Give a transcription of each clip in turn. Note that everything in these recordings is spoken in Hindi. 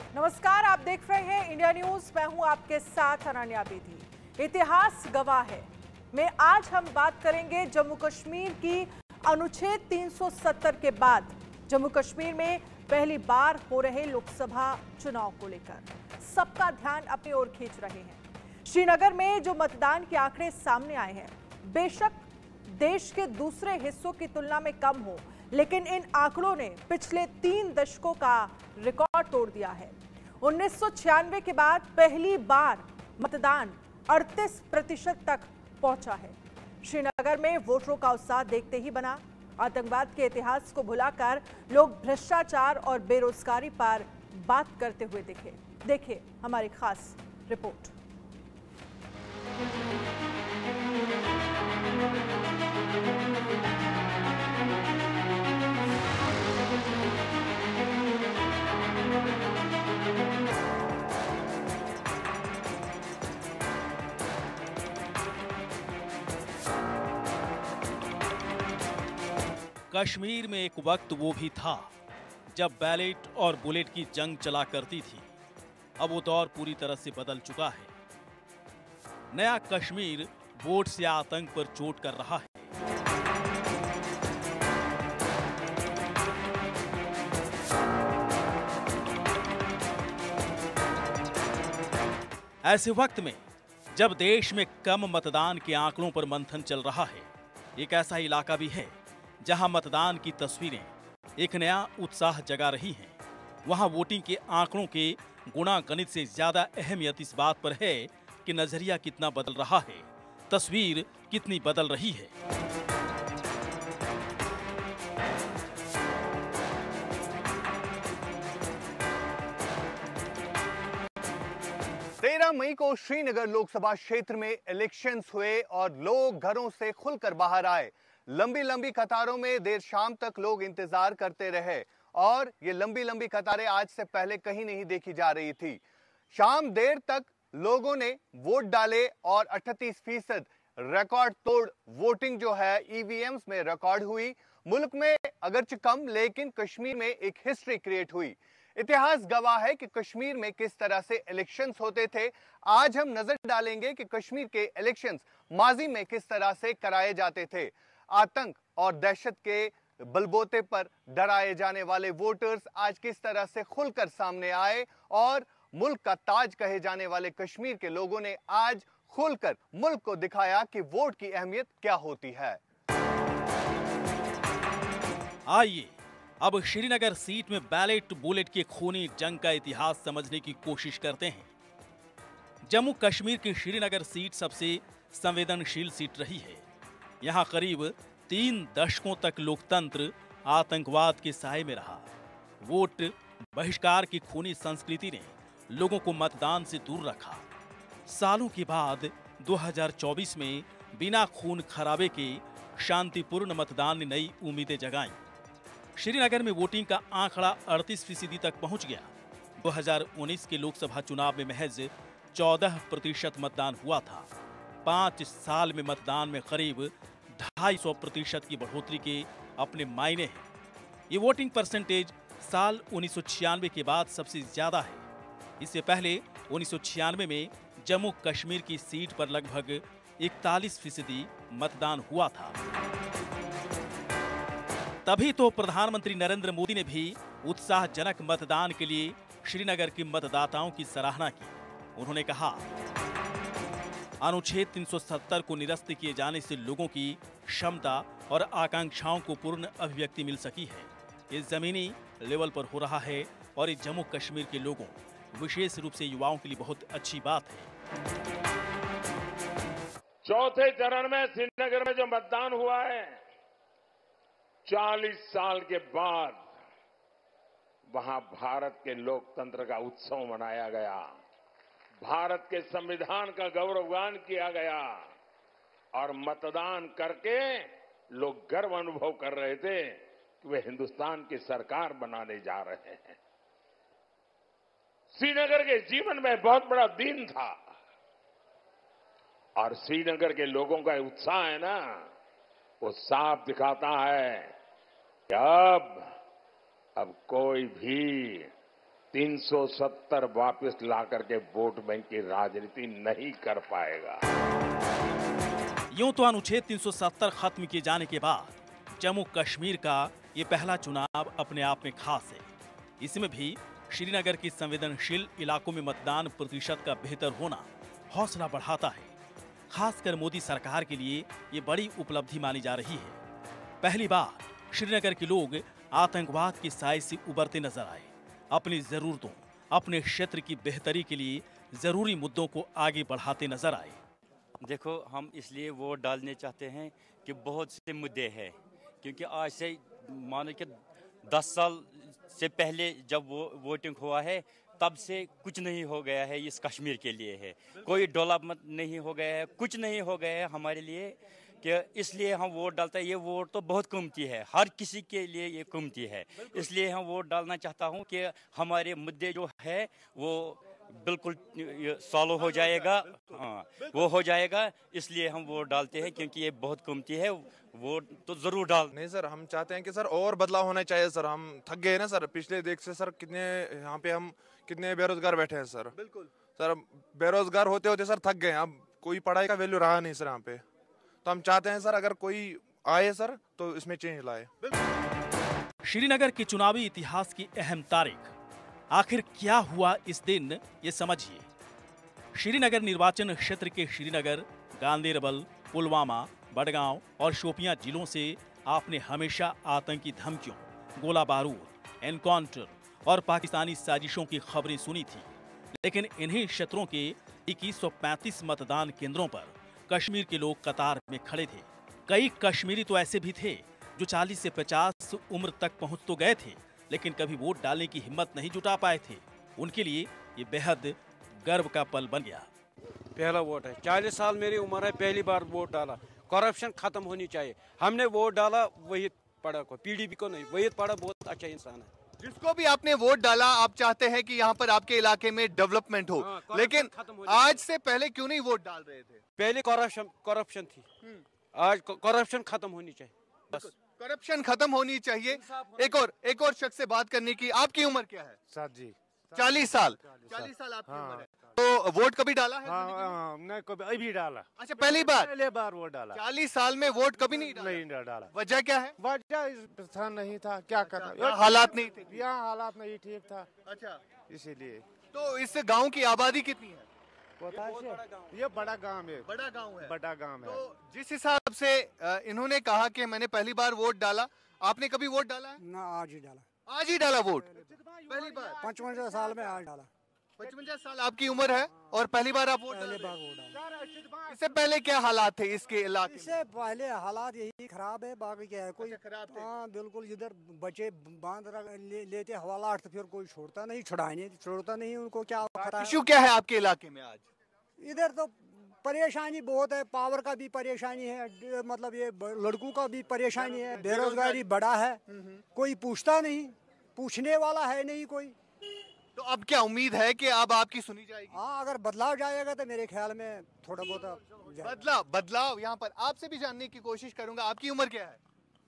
नमस्कार, आप देख रहे हैं इंडिया न्यूज। मैं हूं आपके साथ अनन्या बेदी। इतिहास गवाह है में आज हम बात करेंगे जम्मू कश्मीर की अनुच्छेद 370 के बाद जम्मू कश्मीर में पहली बार हो रहे लोकसभा चुनाव को लेकर सबका ध्यान अपनी ओर खींच रहे हैं। श्रीनगर में जो मतदान के आंकड़े सामने आए हैं, बेशक देश के दूसरे हिस्सों की तुलना में कम हो, लेकिन इन आंकड़ों ने पिछले 3 दशकों का रिकॉर्ड तोड़ दिया है। 1996 के बाद पहली बार मतदान 38% तक पहुंचा है। श्रीनगर में वोटरों का उत्साह देखते ही बना। आतंकवाद के इतिहास को भुलाकर लोग भ्रष्टाचार और बेरोजगारी पर बात करते हुए दिखे। देखिए हमारी खास रिपोर्ट। कश्मीर में एक वक्त वो भी था जब बैलेट और बुलेट की जंग चला करती थी। अब वो दौर पूरी तरह से बदल चुका है। नया कश्मीर वोट से आतंक पर चोट कर रहा है। ऐसे वक्त में जब देश में कम मतदान के आंकड़ों पर मंथन चल रहा है, एक ऐसा इलाका भी है जहां मतदान की तस्वीरें एक नया उत्साह जगा रही हैं। वहां वोटिंग के आंकड़ों के गुणा गणित से ज्यादा अहमियत इस बात पर है कि नजरिया कितना बदल रहा है, तस्वीर कितनी बदल रही है। मई को श्रीनगर लोकसभा क्षेत्र में इलेक्शंस हुए और लोग घरों से खुलकर बाहर आए। लंबी लंबी कतारों में देर शाम तक लोग इंतजार करते रहे और ये लंबी लंबी कतारें आज से पहले कहीं नहीं देखी जा रही थी। शाम देर तक लोगों ने वोट डाले और 38% रिकॉर्ड तोड़ वोटिंग जो है ईवीएम्स में रिकॉर्ड हुई। मुल्क में अगरचे कम, लेकिन कश्मीर में एक हिस्ट्री क्रिएट हुई। इतिहास गवाह है कि कश्मीर में किस तरह से इलेक्शंस होते थे। आज हम नजर डालेंगे कि कश्मीर के इलेक्शंस माजी में किस तरह से कराए जाते थे। आतंक और दहशत के बलबोते पर डराए जाने वाले वोटर्स आज किस तरह से खुलकर सामने आए और मुल्क का ताज कहे जाने वाले कश्मीर के लोगों ने आज खुलकर मुल्क को दिखाया कि वोट की अहमियत क्या होती है। आइए अब श्रीनगर सीट में बैलेट बुलेट की खूनी जंग का इतिहास समझने की कोशिश करते हैं। जम्मू कश्मीर की श्रीनगर सीट सबसे संवेदनशील सीट रही है। यहां करीब 3 दशकों तक लोकतंत्र आतंकवाद के साए में रहा। वोट बहिष्कार की खूनी संस्कृति ने लोगों को मतदान से दूर रखा। सालों के बाद 2024 में बिना खून खराबे के शांतिपूर्ण मतदान ने नई उम्मीदें जगाईं। श्रीनगर में वोटिंग का आंकड़ा 38% तक पहुंच गया। 2019 के लोकसभा चुनाव में महज 14% मतदान हुआ था। 5 साल में मतदान में करीब 250% की बढ़ोतरी के अपने मायने हैं। ये वोटिंग परसेंटेज साल 1996 के बाद सबसे ज्यादा है। इससे पहले 1996 में जम्मू कश्मीर की सीट पर लगभग 41% मतदान हुआ था। तभी तो प्रधानमंत्री नरेंद्र मोदी ने भी उत्साहजनक मतदान के लिए श्रीनगर के मतदाताओं की सराहना की। उन्होंने कहा, अनुच्छेद 370 को निरस्त किए जाने से लोगों की क्षमता और आकांक्षाओं को पूर्ण अभिव्यक्ति मिल सकी है। ये जमीनी लेवल पर हो रहा है और ये जम्मू कश्मीर के लोगों, विशेष रूप से युवाओं के लिए बहुत अच्छी बात है। चौथे चरण में श्रीनगर में जो मतदान हुआ है, 40 साल के बाद वहां भारत के लोकतंत्र का उत्सव मनाया गया। भारत के संविधान का गौरवगान किया गया और मतदान करके लोग गर्व अनुभव कर रहे थे कि वे हिंदुस्तान की सरकार बनाने जा रहे हैं। श्रीनगर के जीवन में बहुत बड़ा दिन था और श्रीनगर के लोगों का उत्साह है ना, वो साफ दिखाता है कि अब कोई भी 370 वापस ला करके वोट बैंक की राजनीति नहीं कर पाएगा। यूं तो अनुच्छेद 370 खत्म किए जाने के बाद जम्मू कश्मीर का ये पहला चुनाव अपने आप में खास है। इसमें भी श्रीनगर की संवेदनशील इलाकों में मतदान प्रतिशत का बेहतर होना हौसला बढ़ाता है। खासकर मोदी सरकार के लिए ये बड़ी उपलब्धि मानी जा रही है। पहली बार श्रीनगर के लोग आतंकवाद की साए से उबरते नजर आए। अपनी जरूरतों, अपने क्षेत्र की बेहतरी के लिए जरूरी मुद्दों को आगे बढ़ाते नजर आए। देखो, हम इसलिए वोट डालने चाहते हैं कि बहुत से मुद्दे हैं, क्योंकि आज से मानो कि 10 साल से पहले जब वो वोटिंग हुआ है तब से कुछ नहीं हो गया है। इस कश्मीर के लिए है, कोई डेवलपमेंट नहीं हो गया है, कुछ नहीं हो गया है हमारे लिए, कि इसलिए हम वोट डालते हैं। ये वोट तो बहुत कीमती है, हर किसी के लिए ये कीमती है, इसलिए हम वोट डालना चाहता हूँ कि हमारे मुद्दे जो है वो बिल्कुल सॉल्व हो जाएगा। हाँ, वो हो जाएगा, इसलिए हम वोट डालते हैं, क्योंकि ये बहुत कीमती है। वोट तो जरूर डाल। नहीं सर, हम चाहते हैं कि सर और बदलाव होना चाहिए सर। हम थक गए ना सर पिछले देख से सर, कितने यहाँ पे हम कितने बेरोजगार बैठे हैं सर। बिल्कुल सर, बेरोजगार होते होते सर थक गए। अब कोई पढ़ाई का वैल्यू रहा नहीं सर यहाँ पे। तो हम चाहते हैं सर अगर कोई आए सर तो इसमें चेंज लाए। श्रीनगर के चुनावी इतिहास की अहम तारीख आखिर क्या हुआ इस दिन, ये समझिए। श्रीनगर निर्वाचन क्षेत्र के श्रीनगर, गांदेरबल, पुलवामा, बडगांव और शोपियां जिलों से आपने हमेशा आतंकी धमकियों, गोला बारूद, एनकाउंटर और पाकिस्तानी साजिशों की खबरें सुनी थी। लेकिन इन्हीं क्षेत्रों के 2135 मतदान केंद्रों पर कश्मीर के लोग कतार में खड़े थे। कई कश्मीरी तो ऐसे भी थे जो 40 से 50 उम्र तक पहुंच तो गए थे, लेकिन कभी वोट डालने की हिम्मत नहीं जुटा पाए थे। उनके लिए ये बेहद गर्व का पल बन गया। पहला वोट है, 40 साल मेरी उम्र है, पहली बार वोट डाला। करप्शन खत्म होनी चाहिए। हमने वोट डाला, वही पढ़ा को, पीडीपी को नहीं, वही पढ़ा, बहुत अच्छा इंसान है। जिसको भी आपने वोट डाला, आप चाहते हैं कि यहाँ पर आपके इलाके में डेवलपमेंट हो। हाँ, लेकिन आज से पहले क्यों नहीं वोट डाल रहे थे? पहले करप्शन थी, आज करप्शन खत्म होनी चाहिए। बस करप्शन खत्म होनी चाहिए। एक और शख्स से बात करने की। आपकी उम्र क्या है? 7 जी। 40 साल। 40 साल आपकी उम्र है। तो वोट कभी डाला है? हाँ, नहीं कभी अभी डाला। अच्छा, पहली बार वोट डाला। 40 साल में वोट कभी नहीं डाला? नहीं डाला। वजह क्या है? वजह था नहीं था, क्या करना, हालात नहीं थे। यहाँ हालात नहीं ठीक था। अच्छा, इसीलिए। तो इस गांव की आबादी कितनी है? ये बड़ा गांव है। बड़ा गांव है। बड़ा गांव है। तो जिस हिसाब से इन्होंने कहा कि मैंने पहली बार वोट डाला, आपने कभी वोट डाला है? ना, आज ही डाला। आज ही डाला वोट? पहली बार? 55 साल में आज डाला। 55 साल आपकी उम्र है और पहली बार आप वोट डाल रहे हैं। इससे पहले क्या हालात थे इसके इलाके में? इससे पहले हालात यही खराब है, बाकी क्या है, कोई खराब थे। हाँ बिल्कुल, इधर बच्चे बांध लेते हवालात, तो फिर कोई छोड़ता नहीं, छोड़ता नहीं उनको। क्या इशू क्या है आपके इलाके में आज? इधर तो परेशानी बहुत है, पावर का भी परेशानी है, मतलब ये लड़कों का भी परेशानी है, बेरोजगारी बड़ा है, कोई पूछता नहीं, पूछने वाला है नहीं कोई। तो अब क्या उम्मीद है कि अब आपकी सुनी जाएगी? हाँ, अगर बदलाव जाएगा तो मेरे ख्याल में थोड़ा बहुत बदलाव यहाँ पर आपसे भी जानने की कोशिश करूंगा। आपकी उम्र क्या है?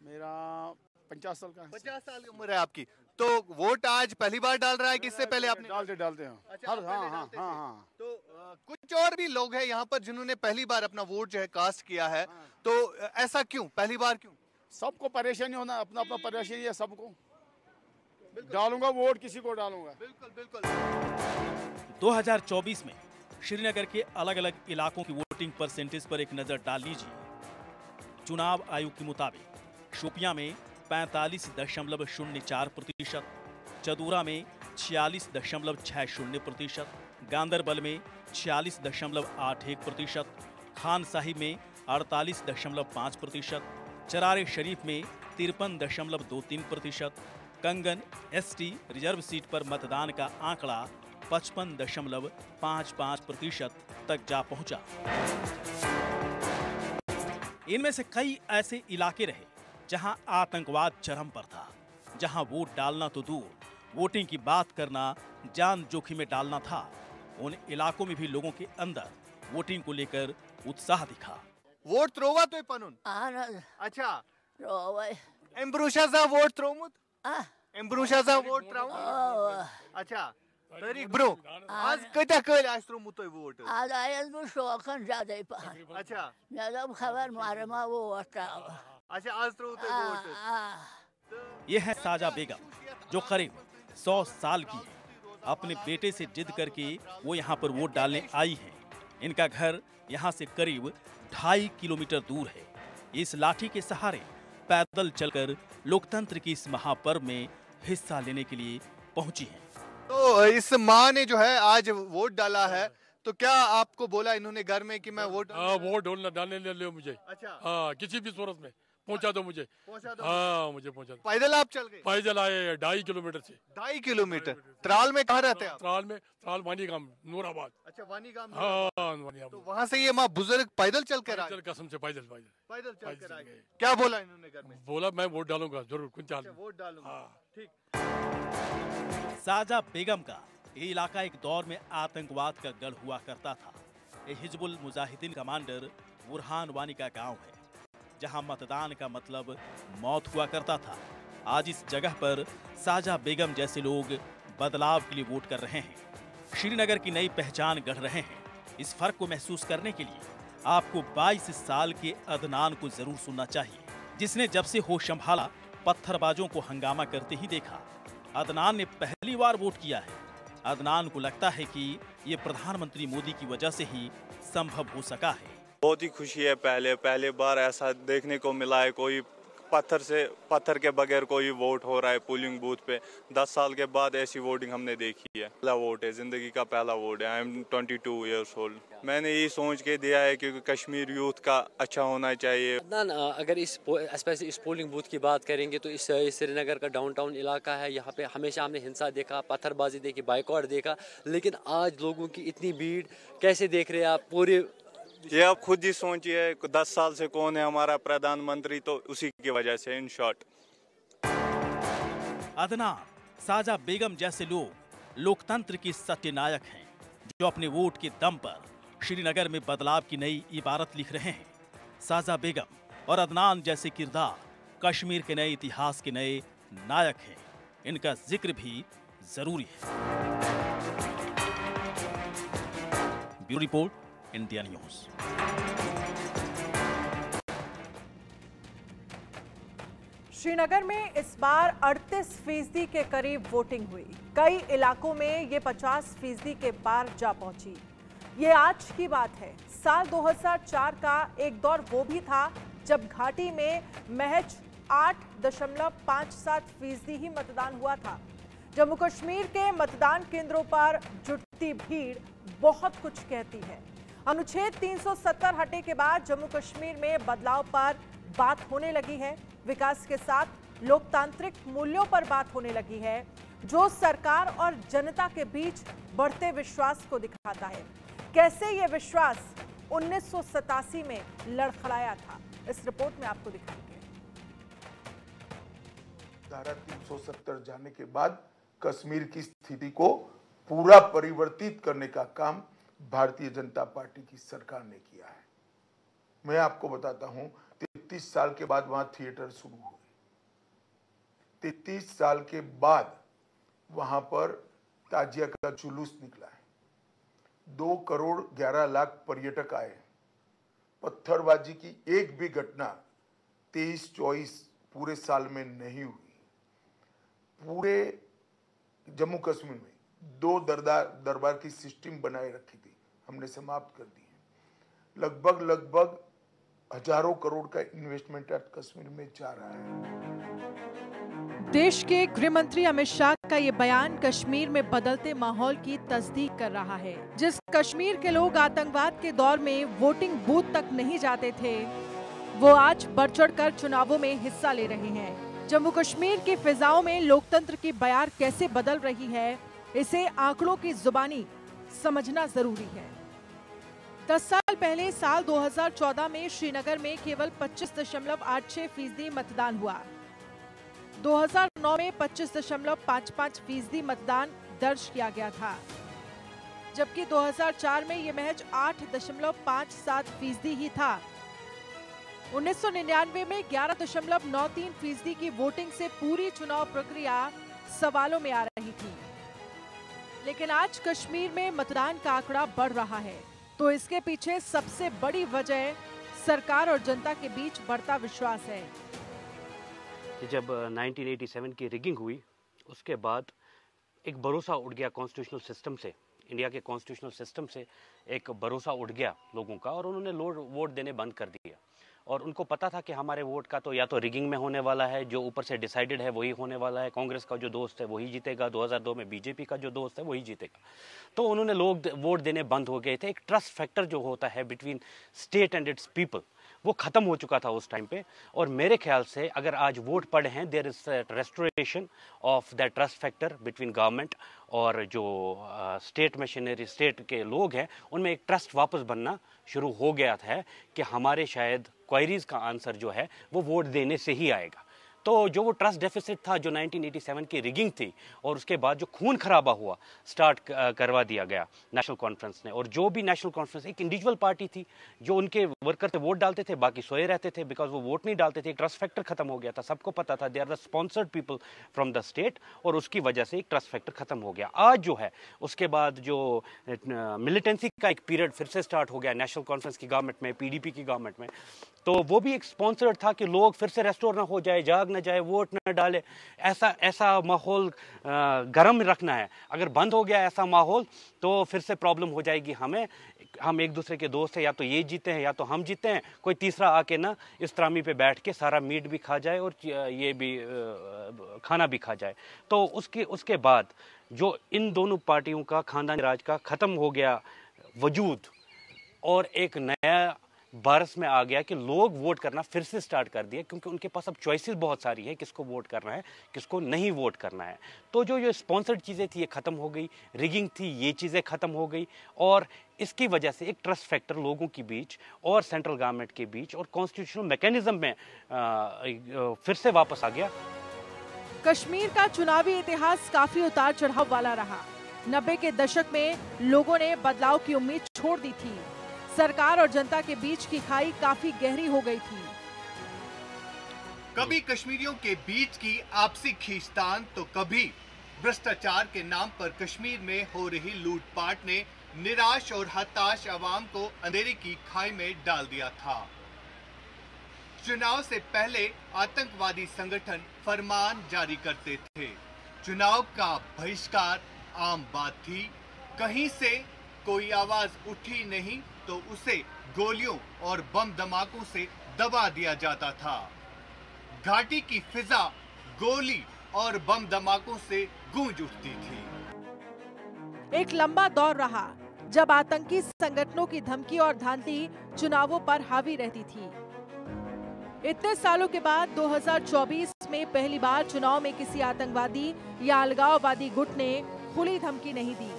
मेरा 50 साल का है। 50 साल की उम्र है आपकी। तो वोट आज पहली बार डाल रहा है कि इससे पहले आपने? डालते हैं। अच्छा, हाँ। तो कुछ और भी लोग हैं यहाँ पर जिन्होंने पहली बार अपना वोट जो है कास्ट किया है। तो ऐसा क्यों, पहली बार क्यों? सबको परेशानी होना, अपना अपना परेशानी है सबको। डालूंगा वोट, किसी को डालूंगा। बिल्कुल। 2024 में श्रीनगर के अलग अलग इलाकों की वोटिंग परसेंटेज पर एक नजर डाल लीजिए। चुनाव आयोग के मुताबिक शोपियां में 45.04%, चदूरा में 46.60%, गांदरबल में 46.81%, खान साहिब में 48.5%, चरारे शरीफ में 53.23%, कंगन एसटी रिजर्व सीट पर मतदान का आंकड़ा 55.55% तक जा पहुंचा। इनमें से कई ऐसे इलाके रहे जहां आतंकवाद चरम पर था, जहां वोट डालना तो दूर, वोटिंग की बात करना जान जोखिम में डालना था। उन इलाकों में भी लोगों के अंदर वोटिंग को लेकर उत्साह दिखा। वोट त्रोवा तो पनुन। अच्छा, एम्ब्रुशाजा वोट त्रोमुत? एम्ब्रुशाजा वोट त्राउन? अच्छा तरीक ब्रो आज कता कल आस त्रोमुत तोय वोट आज आयल बो शौकन ज्यादा पहन अच्छा ज्यादा खबर मारमा वो होता अच्छा आज त्रो तोय वोट ये है साजा बेगम जो करीब 100 साल की है। अपने बेटे से जिद करके वो यहाँ पर वोट डालने आई हैं। इनका घर यहाँ से करीब 2.5 किलोमीटर दूर है। इस लाठी के सहारे पैदल चलकर लोकतंत्र की इस महापर्व में हिस्सा लेने के लिए पहुंची हैं। तो इस माँ ने जो है आज वोट डाला है, तो क्या आपको बोला इन्होंने घर में कि मैं वोट वोट डालने ले मुझे? अच्छा हाँ, किसी भी सूरत में पहुंचा दो मुझे। हाँ मुझे पहुंचा दो। पैदल आप चल गए? पैदल आए 2.5 किलोमीटर से। 2.5 किलोमीटर। त्राल में कहाँ रहते हैं आप? त्राल वानी गांव नूराबाद। अच्छा वानी गांव। हाँ तो वहाँ से ये माँ बुजुर्ग पैदल चल कर आए? कसम से पैदल चल कर आए। क्या बोला इन्होंने घर में? बोला मैं वोट डालूंगा जरूर, कुछ वोट डालूंगा। ठीक। साजा बेगम का ये इलाका एक दौर में आतंकवाद का गढ़ हुआ करता था। ये हिजबुल मुजाहिदीन कमांडर बुरहान वानी का गांव है, जहां मतदान का मतलब मौत हुआ करता था। आज इस जगह पर साजा बेगम जैसे लोग बदलाव के लिए वोट कर रहे हैं, श्रीनगर की नई पहचान गढ़ रहे हैं। इस फर्क को महसूस करने के लिए आपको 22 साल के अदनान को जरूर सुनना चाहिए, जिसने जब से होश संभाला पत्थरबाजों को हंगामा करते ही देखा। अदनान ने पहली बार वोट किया है। अदनान को लगता है कि ये प्रधानमंत्री मोदी की वजह से ही संभव हो सका है। बहुत ही खुशी है। पहले बार ऐसा देखने को मिला है, कोई पत्थर के बगैर कोई वोट हो रहा है पोलिंग बूथ पे। 10 साल के बाद ऐसी वोटिंग हमने देखी है। पहला वोट है, जिंदगी का पहला वोट है। I am 22 years old. मैंने ये सोच के दिया है कि कश्मीर यूथ का अच्छा होना चाहिए। अगर इस पोलिंग बूथ की बात करेंगे तो इस श्रीनगर का डाउनटाउन इलाका है। यहाँ पे हमेशा हमने हिंसा देखा, पत्थरबाजी देखी, बाइकआउट देखा, लेकिन आज लोगों की इतनी भीड़ कैसे देख रहे हैं आप? पूरे ये आप खुद ही सोचिए, 10 साल से कौन है हमारा प्रधानमंत्री, तो उसी की वजह से। इन शॉर्ट अदनान, साजा बेगम जैसे लोग लोकतंत्र के सत्य नायक हैं, जो अपने वोट के दम पर श्रीनगर में बदलाव की नई इबारत लिख रहे हैं। साजा बेगम और अदनान जैसे किरदार कश्मीर के नए इतिहास के नए नायक हैं। इनका जिक्र भी जरूरी है। Bureau report, India news. Srinagar में इस बार 38% के करीब वोटिंग हुई। कई इलाकों में ये 50% के पार जा पहुंची। ये आज की बात है। साल 2004 का एक दौर वो भी था जब घाटी में महज 8.57% ही मतदान हुआ था। जम्मू कश्मीर के मतदान केंद्रों पर जुटती भीड़ बहुत कुछ कहती है। अनुच्छेद 370 हटे के बाद जम्मू कश्मीर में बदलाव पर बात होने लगी है। विकास के साथ लोकतांत्रिक मूल्यों पर बात होने लगी है, जो सरकार और जनता के बीच बढ़ते विश्वास को दिखाता है। कैसे यह विश्वास 1987 में लड़खड़ाया था, इस रिपोर्ट में आपको दिखाएंगे। धारा 370 जाने के बाद कश्मीर की स्थिति को पूरा परिवर्तित करने का काम भारतीय जनता पार्टी की सरकार ने किया है। मैं आपको बताता हूं, 33 साल के बाद वहां थिएटर शुरू हुए। 33 साल के बाद वहां पर ताजिया का जुलूस निकला है। 2 करोड़ 11 लाख पर्यटक आए। पत्थरबाजी की एक भी घटना 23-24 पूरे साल में नहीं हुई। पूरे जम्मू कश्मीर में 2 दरबार की सिस्टम बनाए रखी थी, हमने समाप्त कर दी है। लगभग हजारों करोड़ का इन्वेस्टमेंट आज कश्मीर में जा रहा है। देश के गृह मंत्री अमित शाह का ये बयान कश्मीर में बदलते माहौल की तस्दीक कर रहा है। जिस कश्मीर के लोग आतंकवाद के दौर में वोटिंग बूथ तक नहीं जाते थे, वो आज बढ़ चढ़कर चुनावों में हिस्सा ले रहे हैं। जम्मू कश्मीर की फिजाओं में लोकतंत्र की बयार कैसे बदल रही है, इसे आंकड़ों की जुबानी समझना जरूरी है। 10 साल पहले साल 2014 में श्रीनगर में केवल 25.86% मतदान हुआ। 2009 में 25.55% मतदान दर्ज किया गया था, जबकि 2004 में यह महज 8.57% ही था। 1999 में 11.93% की वोटिंग से पूरी चुनाव प्रक्रिया सवालों में आ रही थी। लेकिन आज कश्मीर में मतदान का आंकड़ा बढ़ रहा है, तो इसके पीछे सबसे बड़ी वजह सरकार और जनता के बीच बढ़ता विश्वास है। जब 1987 की रिगिंग हुई, उसके बाद एक भरोसा उठ गया कॉन्स्टिट्यूशनल सिस्टम से, इंडिया के कॉन्स्टिट्यूशनल सिस्टम से एक भरोसा उठ गया लोगों का, और उन्होंने वोट देने बंद कर दिया। और उनको पता था कि हमारे वोट का तो या तो रिगिंग में होने वाला है, जो ऊपर से डिसाइडेड है वही होने वाला है, कांग्रेस का जो दोस्त है वही जीतेगा, 2002 में बीजेपी का जो दोस्त है वही जीतेगा। तो उन्होंने लोग वोट देने बंद हो गए थे। एक ट्रस्ट फैक्टर जो होता है between state and it's people, वो ख़त्म हो चुका था उस टाइम पे। और मेरे ख्याल से अगर आज वोट पड़े हैं, there is restoration of that trust factor between government और जो स्टेट मशीनरी, स्टेट के लोग हैं, उनमें एक ट्रस्ट वापस बनना शुरू हो गया था कि हमारे शायद क्वेरीज का आंसर जो है वो वोट देने से ही आएगा। तो जो वो ट्रस्ट डेफिसिट था, जो 1987 की रिगिंग थी, और उसके बाद जो खून खराबा हुआ, स्टार्ट करवा दिया गया नेशनल कॉन्फ्रेंस ने। और जो भी नेशनल कॉन्फ्रेंस एक इंडिविजुअल पार्टी थी, जो उनके वर्कर थे वोट डालते थे, बाकी सोए रहते थे, बिकॉज वो वोट नहीं डालते थे। एक ट्रस्ट फैक्टर खत्म हो गया था, सबको पता था they are the sponsored people from the state, और उसकी वजह से एक ट्रस्ट फैक्टर खत्म हो गया। आज जो है उसके बाद जो मिलिटेंसी का एक पीरियड फिर से स्टार्ट हो गया नेशनल कॉन्फ्रेंस की गवर्नमेंट में, पीडीपी की गवर्नमेंट में। तो वो भी एक स्पॉन्सर्ड था कि लोग फिर से रेस्टोर ना हो जाए, जाग ना जाए, वोट ना डाले, ऐसा माहौल गर्म रखना है। अगर बंद हो गया ऐसा माहौल तो फिर से प्रॉब्लम हो जाएगी हमें। हम एक दूसरे के दोस्त हैं, या तो ये जीते हैं या तो हम जीते हैं, कोई तीसरा आके ना इस त्रामी पे बैठ के सारा मीट भी खा जाए और ये भी खाना भी खा जाए। तो उसके बाद जो इन दोनों पार्टियों का खानदानी राज का ख़त्म हो गया वजूद, और एक नया बारस में आ गया कि लोग वोट करना फिर से स्टार्ट कर दिए, क्योंकि उनके पास अब चॉइसेस बहुत सारी है, किसको वोट करना है, किसको नहीं वोट करना है। तो जो स्पॉन्सर्ड चीज़ें थी ये ख़त्म हो गई, रिगिंग थी ये चीज़ें ख़त्म हो गई, और इसकी वजह से एक ट्रस्ट फैक्टर लोगों के बीच और सेंट्रल गवर्नमेंट के बीच और कॉन्स्टिट्यूशनल मैकेनिज्म में फिर से वापस आ गया। कश्मीर का चुनावी इतिहास काफी उतार चढ़ाव वाला रहा। 90 के दशक में लोगों ने बदलाव की उम्मीद छोड़ दी थी। सरकार और जनता के बीच की खाई काफी गहरी हो गई थी। कभी कश्मीरियों के बीच की आपसी खींचतान, तो कभी भ्रष्टाचार के नाम पर कश्मीर में हो रही लूटपाट ने निराश और हताश आवाम को अंधेरे की खाई में डाल दिया था। चुनाव से पहले आतंकवादी संगठन फरमान जारी करते थे। चुनाव का बहिष्कार आम बात थी। कहीं से कोई आवाज उठी नहीं तो उसे गोलियों और बम धमाकों से दबा दिया जाता था। घाटी की फिजा गोली और बम धमाकों से गूंज उठती थी। एक लंबा दौर रहा जब आतंकी संगठनों की धमकी और धांधली चुनावों पर हावी रहती थी। इतने सालों के बाद 2024 में पहली बार चुनाव में किसी आतंकवादी या अलगाववादी गुट ने खुली धमकी नहीं दी।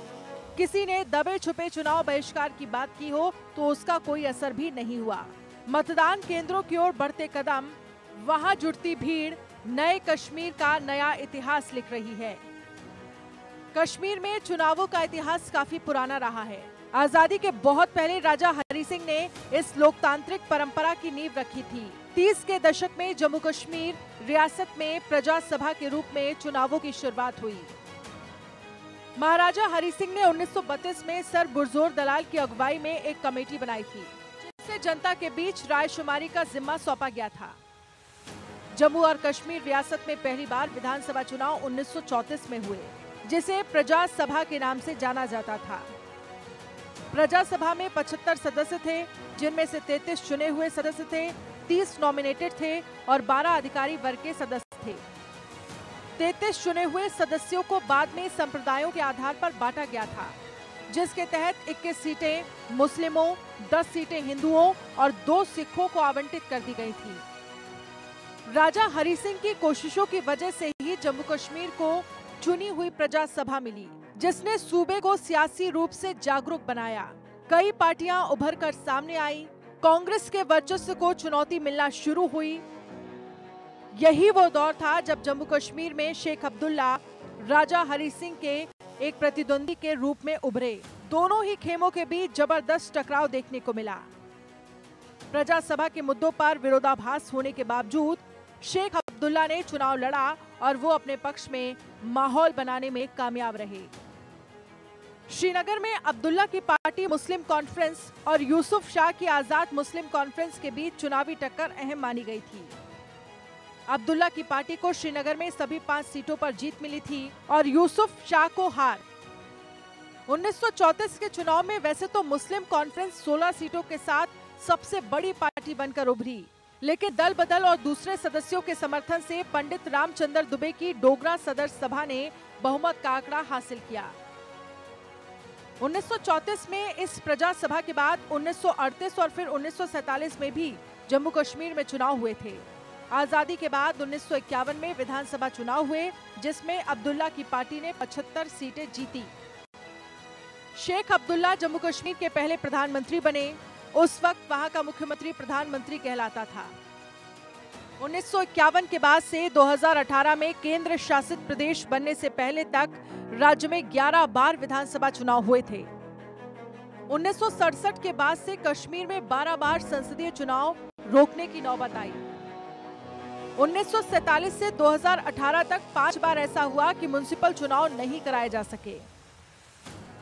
किसी ने दबे छुपे चुनाव बहिष्कार की बात की हो तो उसका कोई असर भी नहीं हुआ। मतदान केंद्रों की ओर बढ़ते कदम, वहां जुटती भीड़ नए कश्मीर का नया इतिहास लिख रही है। कश्मीर में चुनावों का इतिहास काफी पुराना रहा है। आजादी के बहुत पहले राजा हरि सिंह ने इस लोकतांत्रिक परंपरा की नींव रखी थी। 30 के दशक में जम्मू कश्मीर रियासत में प्रजा सभा के रूप में चुनावों की शुरुआत हुई। महाराजा हरि सिंह ने 1932 में सर बुरजोर दलाल की अगुवाई में एक कमेटी बनाई थी, जिससे जनता के बीच रायशुमारी का जिम्मा सौंपा गया था। जम्मू और कश्मीर रियासत में पहली बार विधानसभा चुनाव 1934 में हुए, जिसे प्रजा सभा के नाम से जाना जाता था। प्रजा सभा में 75 सदस्य थे, जिनमें से 33 चुने हुए सदस्य थे, 30 नॉमिनेटेड थे और 12 अधिकारी वर्ग के सदस्य थे। 33 चुने हुए सदस्यों को बाद में संप्रदायों के आधार पर बांटा गया था, जिसके तहत 21 सीटें मुस्लिमों, 10 सीटें हिंदुओं और 2 सिखों को आवंटित कर दी गई थी। राजा हरि सिंह की कोशिशों की वजह से ही जम्मू कश्मीर को चुनी हुई प्रजा सभा मिली, जिसने सूबे को सियासी रूप से जागरूक बनाया। कई पार्टियां उभर कर सामने आई। कांग्रेस के वर्चस्व को चुनौती मिलना शुरू हुई। यही वो दौर था जब जम्मू कश्मीर में शेख अब्दुल्ला राजा हरि सिंह के एक प्रतिद्वंदी के रूप में उभरे। दोनों ही खेमों के बीच जबरदस्त टकराव देखने को मिला। प्रजा सभा के मुद्दों पर विरोधाभास होने के बावजूद शेख अब्दुल्ला ने चुनाव लड़ा और वो अपने पक्ष में माहौल बनाने में कामयाब रहे। श्रीनगर में अब्दुल्ला की पार्टी मुस्लिम कॉन्फ्रेंस और यूसुफ शाह की आजाद मुस्लिम कॉन्फ्रेंस के बीच चुनावी टक्कर अहम मानी गई थी। अब्दुल्ला की पार्टी को श्रीनगर में सभी 5 सीटों पर जीत मिली थी और यूसुफ शाह को हार। 1934 के चुनाव में वैसे तो मुस्लिम कॉन्फ्रेंस 16 सीटों के साथ सबसे बड़ी पार्टी बनकर उभरी, लेकिन दल बदल और दूसरे सदस्यों के समर्थन से पंडित रामचंद्र दुबे की डोगरा सदर सभा ने बहुमत का आंकड़ा हासिल किया। 1934 में इस प्रजा सभा के बाद 1938 और फिर 1947 में भी जम्मू कश्मीर में चुनाव हुए थे। आजादी के बाद 1951 में विधानसभा चुनाव हुए, जिसमें अब्दुल्ला की पार्टी ने 75 सीटें जीती। शेख अब्दुल्ला जम्मू कश्मीर के पहले प्रधानमंत्री बने। उस वक्त वहां का मुख्यमंत्री प्रधानमंत्री कहलाता था। 1951 के बाद से 2018 में केंद्र शासित प्रदेश बनने से पहले तक राज्य में 11 बार विधानसभा चुनाव हुए थे। 1967 के बाद से कश्मीर में 12 बार संसदीय चुनाव रोकने की नौबत आई। 1947 से 2018 तक 5 बार ऐसा हुआ कि म्युनिसिपल चुनाव नहीं कराए जा सके।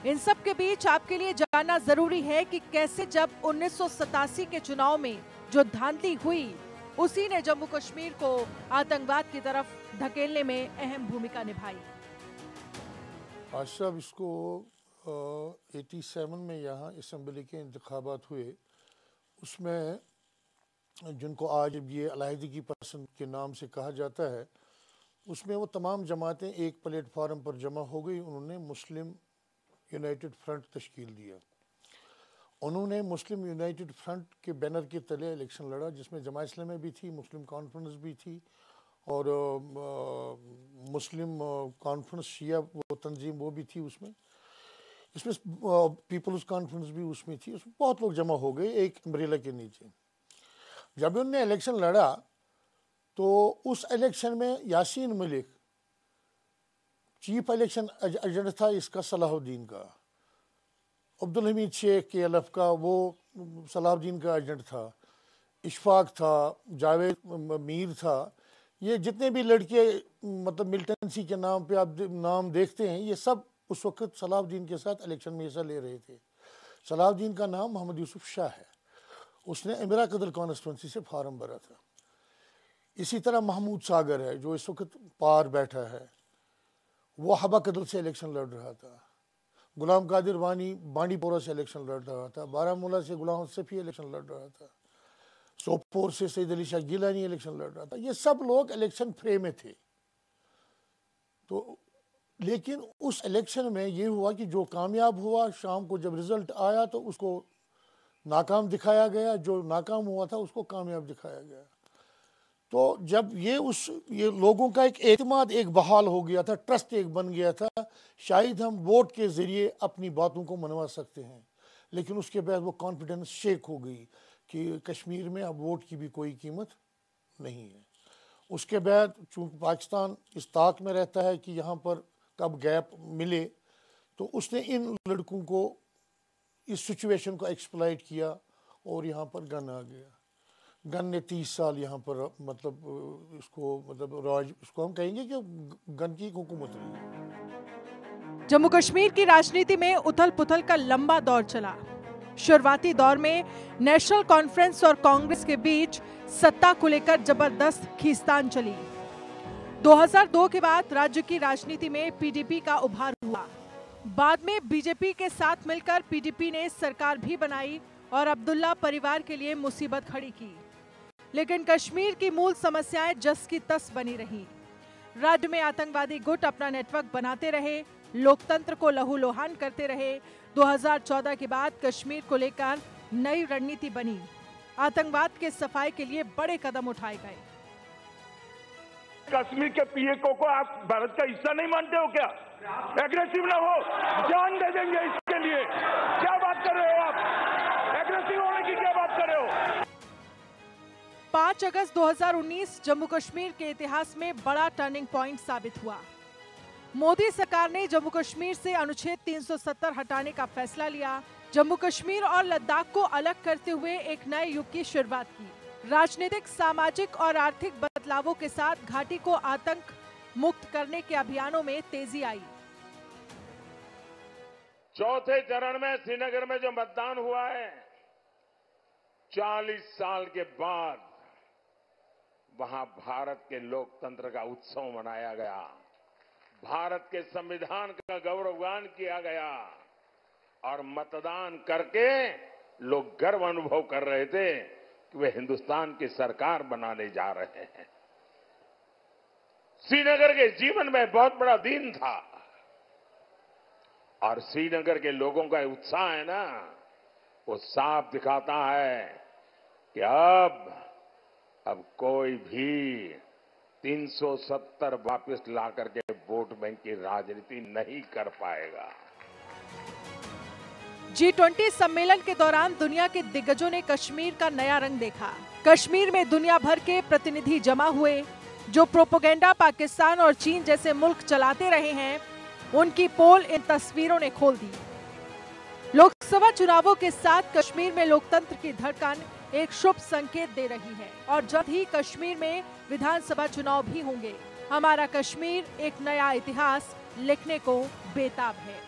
इन सब के बीच आपके लिए जानना जरूरी है कि कैसे जब 1987 के चुनाव में जो धांधली हुई, उसी ने जम्मू कश्मीर को आतंकवाद की तरफ धकेलने में अहम भूमिका निभाई। आज साहब इसको 87 में यहाँ असेंबली के इंतखाबात हुए, उसमें जिनको आज ये अलहदगी पसंद के नाम से कहा जाता है, उसमें वो तमाम जमातें एक प्लेटफार्म पर जमा हो गई। उन्होंने मुस्लिम यूनाइटेड फ्रंट तश्कील दिया। उन्होंने मुस्लिम यूनाइटेड फ्रंट के बैनर के तले इलेक्शन लड़ा, जिसमें जमात इस्लामी भी थी, मुस्लिम कॉन्फ्रेंस भी थी और मुस्लिम कॉन्फ्रेंस शिया वो तंजीम वो भी थी उसमें। इसमें पीपल्स कॉन्फ्रेंस भी उसमें थी। उसमें बहुत लोग जमा हो गए एक अम्ब्रेला के नीचे। जब उन्होंने इलेक्शन लड़ा तो उस इलेक्शन में Yasin Malik chief election agent था इसका सलाहुद्दीन का, अब्दुल हमीद शेख के KLF का वो सलाहुद्दीन का एजेंट था, इशफाक था, जावेद मीर था। ये जितने भी लड़के मतलब मिलिटेंसी के नाम पे आप नाम देखते हैं, ये सब उस वक्त सलाहुद्दीन के साथ इलेक्शन में हिस्सा ले रहे थे। सलाहुद्दीन का नाम मोहम्मद यूसुफ शाह है। उसने अमीरा कदल कॉन्स्टिट्यूंसी से फार्म भरा था। इसी तरह महमूद सागर है जो इस वक्त पार बैठा है, वो हबा कदल से इलेक्शन लड़ रहा था। गुलाम कादिर वानी बांडीपोरा से इलेक्शन लड़ रहा था। बारामूला से गुलाम सफ़ी इलेक्शन लड़ रहा था। सोपोर से सैयद अली शाह गिलानी इलेक्शन लड़ रहा था। ये सब लोग इलेक्शन फ्रे में थे। तो लेकिन उस इलेक्शन में ये हुआ कि जो कामयाब हुआ, शाम को जब रिजल्ट आया तो उसको नाकाम दिखाया गया, जो नाकाम हुआ था उसको कामयाब दिखाया गया। तो जब ये लोगों का एक एतमाद एक बहाल हो गया था, ट्रस्ट एक बन गया था, शायद हम वोट के ज़रिए अपनी बातों को मनवा सकते हैं। लेकिन उसके बाद वो कॉन्फिडेंस शेक हो गई कि कश्मीर में अब वोट की भी कोई कीमत नहीं है। उसके बाद चूँकि पाकिस्तान इस ताक में रहता है कि यहाँ पर कब गैप मिले, तो उसने इन लड़कों को इस सिचुएशन को एक्सप्लॉइट किया और यहाँ पर गन आ गया। गन ने 30 साल यहाँ पर मतलब इसको हम कहेंगे कि गन की हुकूमत रही। जम्मू कश्मीर की राजनीति में उथल पुथल का लंबा दौर चला। शुरुआती दौर में नेशनल कॉन्फ्रेंस और कांग्रेस के बीच सत्ता को लेकर जबरदस्त खींचतान चली। 2002 के बाद राज्य की राजनीति में PDP का उभार हुआ। बाद में बीजेपी के साथ मिलकर PDP ने सरकार भी बनाई और अब्दुल्ला परिवार के लिए मुसीबत खड़ी की। लेकिन कश्मीर की मूल समस्याएं जस की तस बनी रहीं। राज्य में आतंकवादी गुट अपना नेटवर्क बनाते रहे, लोकतंत्र को लहूलुहान करते रहे। 2014 के बाद कश्मीर को लेकर नई रणनीति बनी। आतंकवाद के सफाई के लिए बड़े कदम उठाए गए। कश्मीर के PAO को आप भारत का हिस्सा नहीं मानते हो क्या? एग्रेसिव ना हो, जान दे देंगे इसके लिए। क्या बात कर रहे हो आप? एग्रेसिव होने की क्या बात कर रहे हो? 5 अगस्त 2019 जम्मू कश्मीर के इतिहास में बड़ा टर्निंग पॉइंट साबित हुआ। मोदी सरकार ने जम्मू कश्मीर से अनुच्छेद 370 हटाने का फैसला लिया। जम्मू कश्मीर और लद्दाख को अलग करते हुए एक नए युग की शुरुआत की। राजनीतिक, सामाजिक और आर्थिक बदलावों के साथ घाटी को आतंक मुक्त करने के अभियानों में तेजी आई। चौथे चरण में श्रीनगर में जो मतदान हुआ है, 40 साल के बाद वहां भारत के लोकतंत्र का उत्सव मनाया गया, भारत के संविधान का गौरवगान किया गया और मतदान करके लोग गर्व अनुभव कर रहे थे कि वे हिंदुस्तान की सरकार बनाने जा रहे हैं। श्रीनगर के जीवन में बहुत बड़ा दिन था और श्रीनगर के लोगों का उत्साह है ना, वो साफ दिखाता है कि अब कोई भी 370 वापस ला करके वोट बैंक की राजनीति नहीं कर पाएगा। G20 सम्मेलन के दौरान दुनिया के दिग्गजों ने कश्मीर का नया रंग देखा। कश्मीर में दुनिया भर के प्रतिनिधि जमा हुए। जो प्रोपेगेंडा पाकिस्तान और चीन जैसे मुल्क चलाते रहे हैं, उनकी पोल इन तस्वीरों ने खोल दी। लोकसभा चुनावों के साथ कश्मीर में लोकतंत्र की धड़कन एक शुभ संकेत दे रही है और जल्द ही कश्मीर में विधानसभा चुनाव भी होंगे। हमारा कश्मीर एक नया इतिहास लिखने को बेताब है।